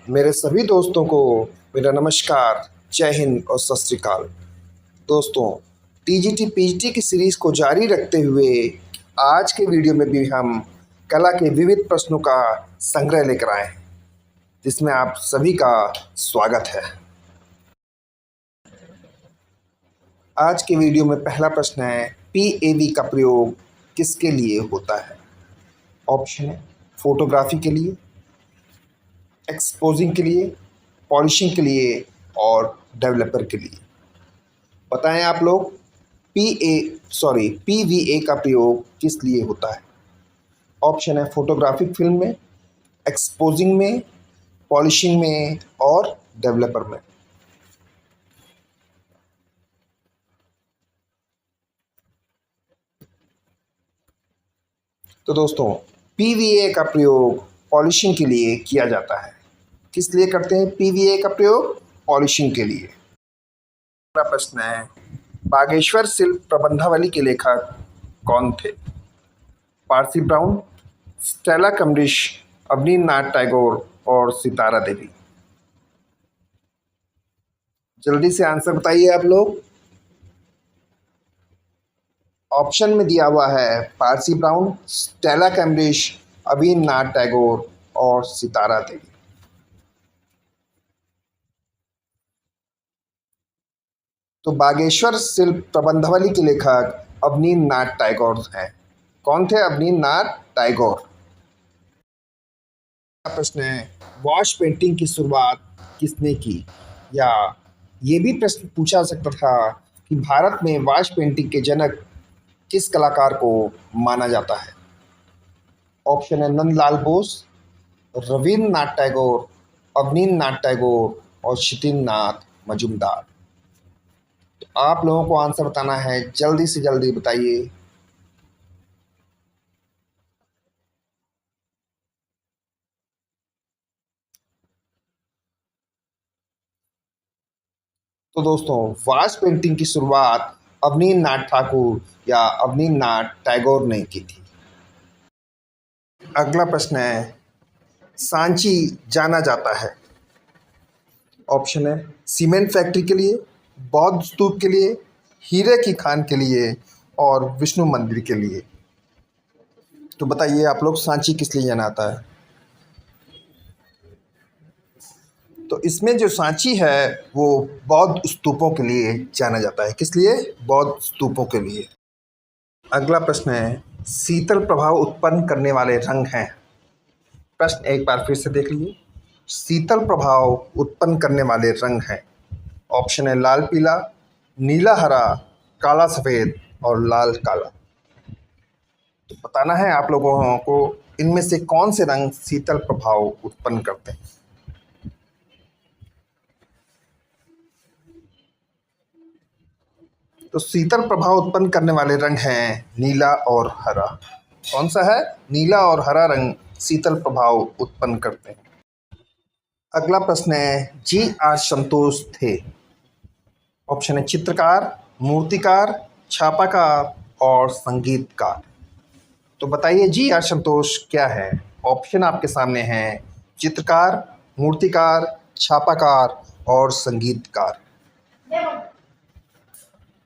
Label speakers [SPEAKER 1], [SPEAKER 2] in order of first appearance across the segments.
[SPEAKER 1] मेरे सभी दोस्तों को मेरा नमस्कार, जय हिंद और सत श्री अकाल। दोस्तों, टीजीटी पीजीटी की सीरीज़ को जारी रखते हुए आज के वीडियो में भी हम कला के विविध प्रश्नों का संग्रह लेकर आए हैं, जिसमें आप सभी का स्वागत है। आज के वीडियो में पहला प्रश्न है, पीएवी का प्रयोग किसके लिए होता है? ऑप्शन है फोटोग्राफी के लिए, एक्सपोजिंग के लिए, पॉलिशिंग के लिए और डेवलपर के लिए। बताएं आप लोग, पीवीए का प्रयोग किस लिए होता है? ऑप्शन है फोटोग्राफिक फिल्म में, एक्सपोजिंग में, पॉलिशिंग में और डेवलपर में। तो दोस्तों, पीवीए का प्रयोग पॉलिशिंग के लिए किया जाता है। किस लिए करते हैं पीवीए का प्रयोग? पॉलिशिंग के लिए। अगला प्रश्न है, बागेश्वर शिल्प प्रबंधावली के लेखक कौन थे? पारसी ब्राउन, स्टेला कमरिश, अवनींद्रनाथ टैगोर और सितारा देवी। जल्दी से आंसर बताइए आप लोग। ऑप्शन में दिया हुआ है Parsi brown, Stella Cambridge, Abanindranath Tagore और सितारा देवी। तो बागेश्वर शिल्प प्रबंधावली के लेखक अवनींद्रनाथ टैगोर हैं। कौन थे अवनींद्रनाथ टैगोर? प्रश्न है, वॉश पेंटिंग की शुरुआत किसने की? या ये भी प्रश्न पूछा जा सकता था कि भारत में वॉश पेंटिंग के जनक किस कलाकार को माना जाता है? ऑप्शन है नंदलाल बोस, रविन्द्रनाथ टैगोर, अवनींद्रनाथ टैगोर और क्षितिज मजूमदार। तो आप लोगों को आंसर बताना है, जल्दी से जल्दी बताइए। तो दोस्तों, वॉश पेंटिंग की शुरुआत अवनींद्रनाथ ठाकुर या अवनींद्रनाथ टैगोर ने की थी। अगला प्रश्न है, सांची जाना जाता है। ऑप्शन है सीमेंट फैक्ट्री के लिए, बौद्ध स्तूप के लिए, हीरे की खान के लिए और विष्णु मंदिर के लिए। तो बताइए आप लोग, सांची किस लिए जाना आता है? तो इसमें जो सांची है वो बौद्ध स्तूपों के लिए जाना जाता है। किस लिए? बौद्ध स्तूपों के लिए। अगला प्रश्न है, शीतल प्रभाव उत्पन्न करने वाले रंग हैं। प्रश्न एक बार फिर से देख लीजिए। शीतल प्रभाव उत्पन्न करने वाले रंग हैं। ऑप्शन है लाल पीला, नीला हरा, काला सफ़ेद और लाल काला। तो बताना है आप लोगों को, इनमें से कौन से रंग शीतल प्रभाव उत्पन्न करते हैं? तो शीतल प्रभाव उत्पन्न करने वाले रंग हैं नीला और हरा। कौन सा है? नीला और हरा रंग शीतल प्रभाव उत्पन्न करते हैं। अगला प्रश्न है, जी.आर. संतोष थे। ऑप्शन है चित्रकार, मूर्तिकार, छापाकार और संगीतकार। तो बताइए जी.आर. संतोष क्या है? ऑप्शन आपके सामने हैं चित्रकार, मूर्तिकार, छापाकार और संगीतकार।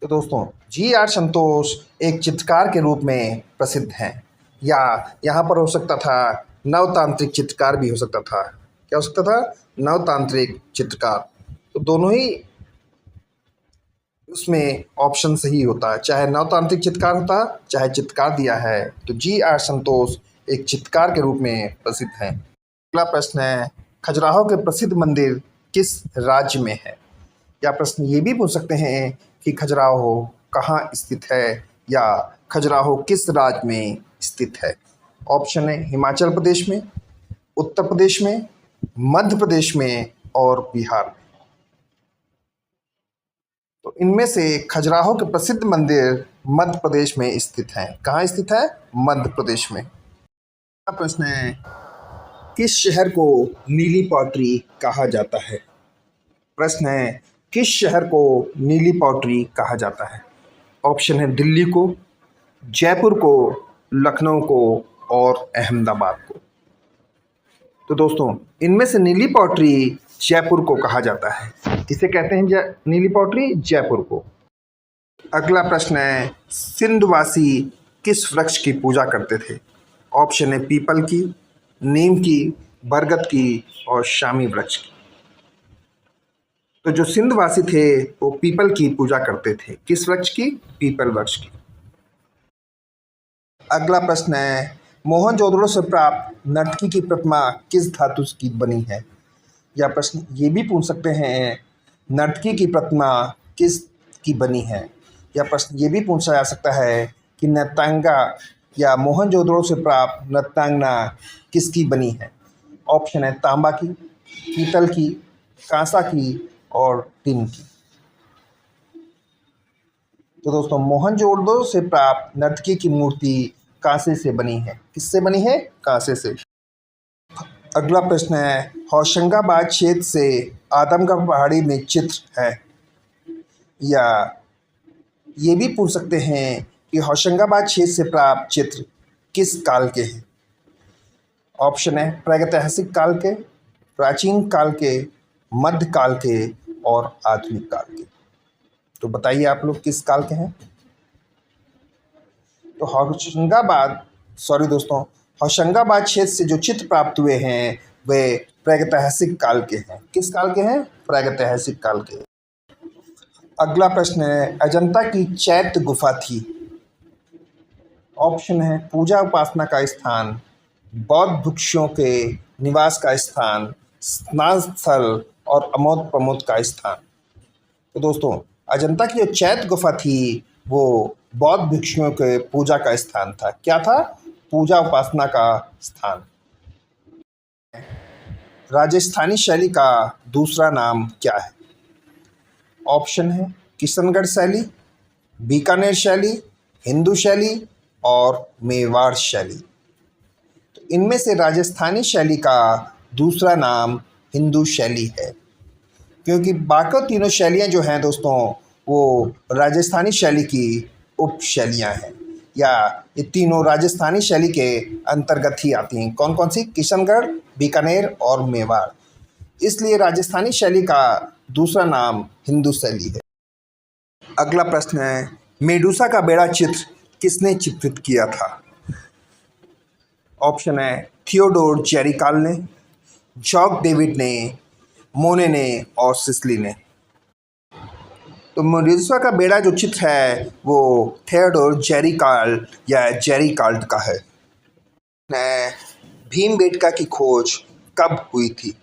[SPEAKER 1] तो दोस्तों, जी.आर. संतोष एक चित्रकार के रूप में प्रसिद्ध हैं, या यहाँ पर हो सकता था नवतांत्रिक चित्रकार भी हो सकता था। क्या हो सकता था? नवतांत्रिक चित्रकार। तो दोनों ही उसमें ऑप्शन सही होता है, चाहे नवतांत्रिक चित्रकार होता चाहे चित्रकार दिया है। तो जी.आर. संतोष एक चित्रकार के रूप में प्रसिद्ध हैं। अगला प्रश्न है, खजुराहो के प्रसिद्ध मंदिर किस राज्य में है? या प्रश्न ये भी पूछ सकते हैं कि खजुराहो कहाँ स्थित है या खजुराहो किस राज्य में स्थित है। ऑप्शन है हिमाचल प्रदेश में, उत्तर प्रदेश में, मध्य प्रदेश में और बिहार में। तो इनमें से खजुराहो के प्रसिद्ध मंदिर मध्य प्रदेश में स्थित हैं। कहाँ स्थित है? मध्य प्रदेश में। अगला प्रश्न है, किस शहर को नीली पॉटरी कहा जाता है? प्रश्न है, किस शहर को नीली पॉटरी कहा जाता है? ऑप्शन है दिल्ली को, जयपुर को, लखनऊ को और अहमदाबाद को। तो दोस्तों इनमें से नीली पॉटरी जयपुर को कहा जाता है। किसे कहते हैं नीली पॉटरी? जयपुर को। अगला प्रश्न है, सिंधवासी किस वृक्ष की पूजा करते थे? ऑप्शन है पीपल की, नीम की, बरगद की और शामी वृक्ष की। तो जो सिंधवासी थे वो पीपल की पूजा करते थे। किस वृक्ष की? पीपल वृक्ष की। अगला प्रश्न है, मोहनजोदड़ो से प्राप्त नर्तकी की प्रतिमा किस धातु की बनी है? या प्रश्न ये भी पूछ सकते हैं, नर्तकी की प्रतिमा किस की बनी है? या प्रश्न ये भी पूछा जा सकता है कि नृत्यांगा या मोहनजोदड़ो से प्राप्त नृत्यांगना किसकी बनी है? ऑप्शन है तांबा की, पीतल की, कांसा की और टिन की। तो दोस्तों मोहनजोदड़ो से प्राप्त नर्तकी की मूर्ति कांसे से बनी है। किससे बनी है? कांसे से। अगला प्रश्न है, होशंगाबाद क्षेत्र से आदमगढ़ पहाड़ी में चित्र है। या ये भी पूछ सकते हैं कि होशंगाबाद क्षेत्र से प्राप्त चित्र किस काल के हैं? ऑप्शन है प्रागैतिहासिक काल के, प्राचीन काल के, मध्य काल के और आधुनिक काल के। तो बताइए आप लोग किस काल के हैं? तो होशंगाबाद क्षेत्र से जो चित्र प्राप्त हुए हैं वे प्रागैतिहासिक काल के हैं। किस काल के हैं? प्रागैतिहासिक काल के। अगला प्रश्न है, अजंता की चैत्य गुफा थी। ऑप्शन है पूजा उपासना का स्थान, बौद्ध भिक्षुओं के निवास का स्थान, स्नान स्थल और अमोद प्रमोद का स्थान। तो दोस्तों अजंता की जो चैत्य गुफा थी वो बौद्ध भिक्षुओं के पूजा का स्थान था। क्या था? पूजा उपासना का स्थान। राजस्थानी शैली का दूसरा नाम क्या है? ऑप्शन है किशनगढ़ शैली, बीकानेर शैली, हिंदू शैली और मेवाड़ शैली। तो इनमें से राजस्थानी शैली का दूसरा नाम हिंदू शैली है, क्योंकि बाकी तीनों शैलियाँ जो हैं दोस्तों वो राजस्थानी शैली की उप शैलियाँ हैं, या ये तीनों राजस्थानी शैली के अंतर्गत ही आती हैं। कौन कौन सी? किशनगढ़, बीकानेर और मेवाड़। इसलिए राजस्थानी शैली का दूसरा नाम हिंदू शैली है। अगला प्रश्न है, मेडूसा का बेड़ा चित्र किसने चित्रित किया था? ऑप्शन है थियोडोर जेरिकाल ने, जॉक डेविड ने, मोने ने और सिसली ने। तो मेडूसा का बेड़ा जो चित्र है वो थियोडोर जेरिकाल या जेरिकाल्ट का है। भीमबेटका की खोज कब हुई थी?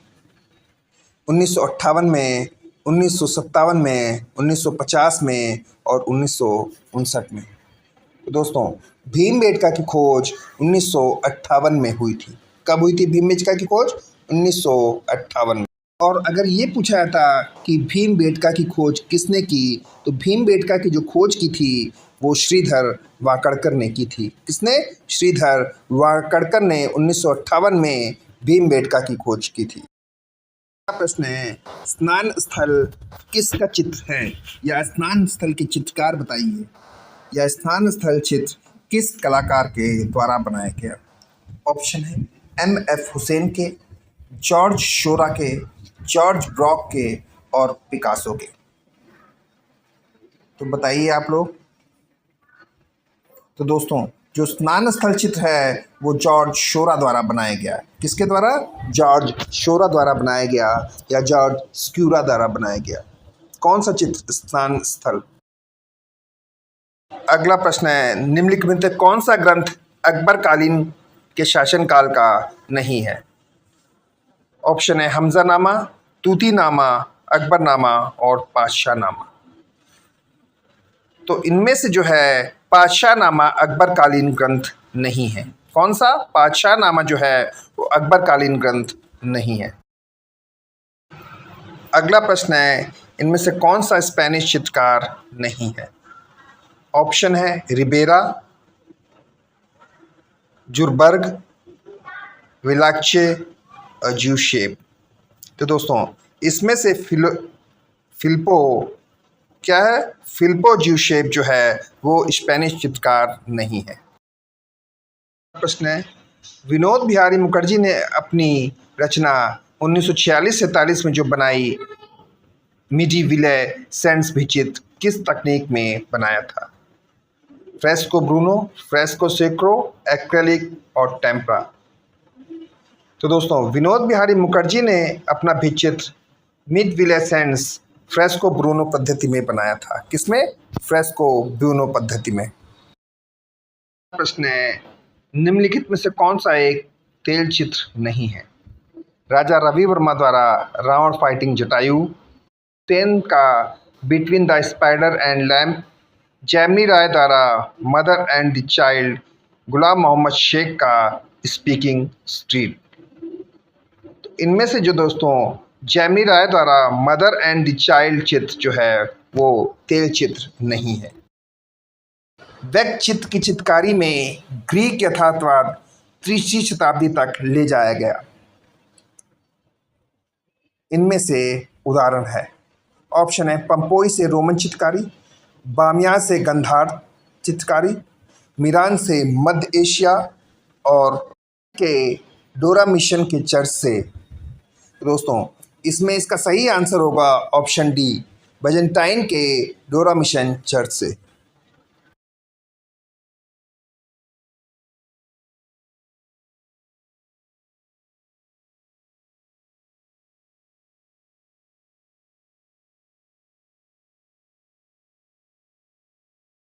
[SPEAKER 1] 1958 में, 1957 में, 1950 में और 1959 में। तो दोस्तों भीमबेटका की खोज 1958 में हुई थी। कब हुई थी भीमबेटका की खोज? 1958 में। और अगर ये पूछा जाता कि भीमबेटका की खोज किसने की, तो भीमबेटका की जो खोज की थी वो श्रीधर वाकड़कर ने की थी। किसने? श्रीधर वाकड़कर ने 1958 में भीमबेटका की खोज की थी। प्रश्न है, स्नान स्थल किसका चित्र है? या स्नान स्थल के चित्रकार बताइए। या स्नान स्थल चित्र किस कलाकार के द्वारा बनाया गया? ऑप्शन है M.F. हुसैन के, जॉर्ज शोरा के, जॉर्ज ब्रॉक के और पिकासो के। तो बताइए आप लोग। तो दोस्तों जो स्नान स्थल चित्र है वो जॉर्ज शोरा द्वारा बनाया गया। किसके द्वारा? जॉर्ज शोरा द्वारा बनाया गया या जॉर्ज स्क्यूरा द्वारा बनाया गया। कौन सा चित्र? स्नान स्थल। अगला प्रश्न है, निम्नलिखित में से कौन सा ग्रंथ अकबर कालीन के शासनकाल का नहीं है? ऑप्शन है हमजानामा, तूतीनामा, अकबरनामा और पातशाहनामा। तो इनमें से जो है पातशाहनामा अकबरकालीन ग्रंथ नहीं है। कौन सा? पातशाहनामा जो है वो अकबरकालीन ग्रंथ नहीं है। अगला प्रश्न है, इनमें से कौन सा स्पेनिश चित्रकार नहीं है? ऑप्शन है रिबेरा, जुरबर्ग, विलाचे और ज्यूशेप। तो दोस्तों इसमें से फिलिपो क्या है? फिलिपो ज्यूशेप जो है वो स्पेनिश चित्रकार नहीं है। प्रश्न है, विनोद बिहारी मुखर्जी ने अपनी रचना 1946-47 में जो बनाई मिडी विले सेंस भिचित्र किस तकनीक में बनाया था? फ्रेस्को ब्रूनो, फ्रेस्को सेक्रो, एक्रेलिक और टेम्परा। तो दोस्तों विनोद बिहारी मुखर्जी ने अपना भिचित्र मिड विले सेंस फ्रेस्को ब्रूनो पद्धति में बनाया था। किसमें? फ्रेस्को ब्रूनो पद्धति में। प्रश्न है, निम्नलिखित में से कौन सा एक तेल चित्र नहीं है? राजा रवि वर्मा द्वारा रावण फाइटिंग जटायु, सेन का between the spider and lamp, Jamini Roy द्वारा mother and the child, Gulam Mohammed Sheikh का स्पीकिंग स्ट्रीट। तो इनमें से जो दोस्तों जैमिनी राय द्वारा मदर एंड द चाइल्ड चित्र जो है वो तेल चित्र नहीं है। व्यक्त चित्र की चित्रकारी में ग्रीक यथार्थवाद 3वीं शताब्दी तक ले जाया गया। इनमें से उदाहरण है, ऑप्शन है पंपोई से रोमन चित्रकारी, बामियान से गंधार चित्रकारी, मीरान से मध्य एशिया और के डोरा मिशन के चर्च से। दोस्तों इसमें इसका सही आंसर होगा ऑप्शन डी, बजेंटाइन के डोरा मिशन चर्च से।